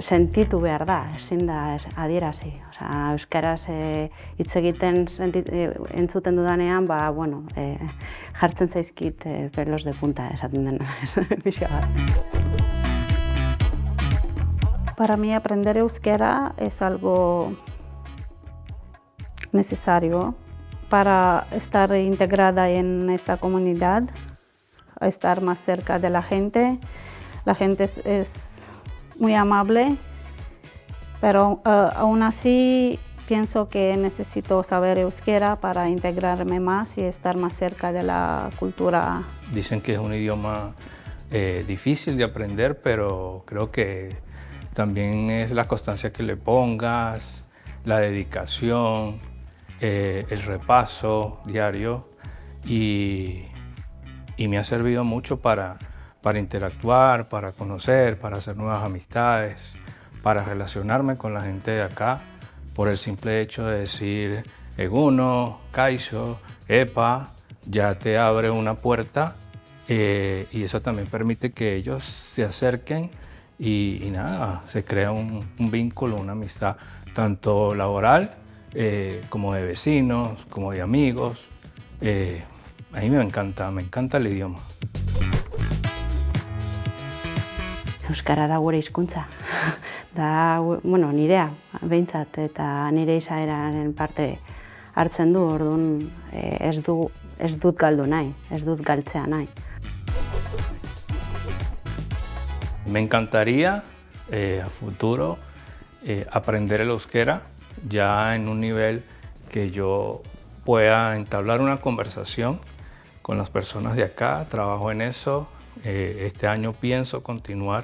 sentitu behar da, ezin da adierazi. Euskaraz hitz egiten entzuten dudanean, bueno, jartzen zaizkit pelos de punta esaten dena. Pixka bat. Para mí aprender euskera es algo necesario para estar integrada en esta comunidad, estar más cerca de la gente. La gente es muy amable, pero aún así pienso que necesito saber euskera para integrarme más y estar más cerca de la cultura. Dicen que es un idioma difícil de aprender, pero creo que también es la constancia que le pongas, la dedicación, el repaso diario y me ha servido mucho para interactuar, para conocer, para hacer nuevas amistades, para relacionarme con la gente de acá por el simple hecho de decir eguno, kaixo, epa, ya te abre una puerta y eso también permite que ellos se acerquen y nada, se crea un vínculo, una amistad tanto laboral como de vecinos, como de amigos. A mí me encanta el idioma. Euskara da gure hizkuntza. Da, bueno, nirea, behintzat, eta nire izaeraren parte hartzen du, orduan ez dut galdu nahi, ez dut galtzea nahi. Me encantaría a futuro aprender el euskera ya en un nivel que yo pueda entablar una conversación con las personas de acá. Trabajo en eso. Este año pienso continuar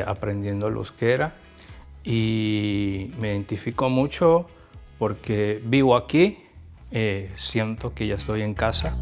aprendiendo el euskera y me identifico mucho porque vivo aquí, siento que ya estoy en casa.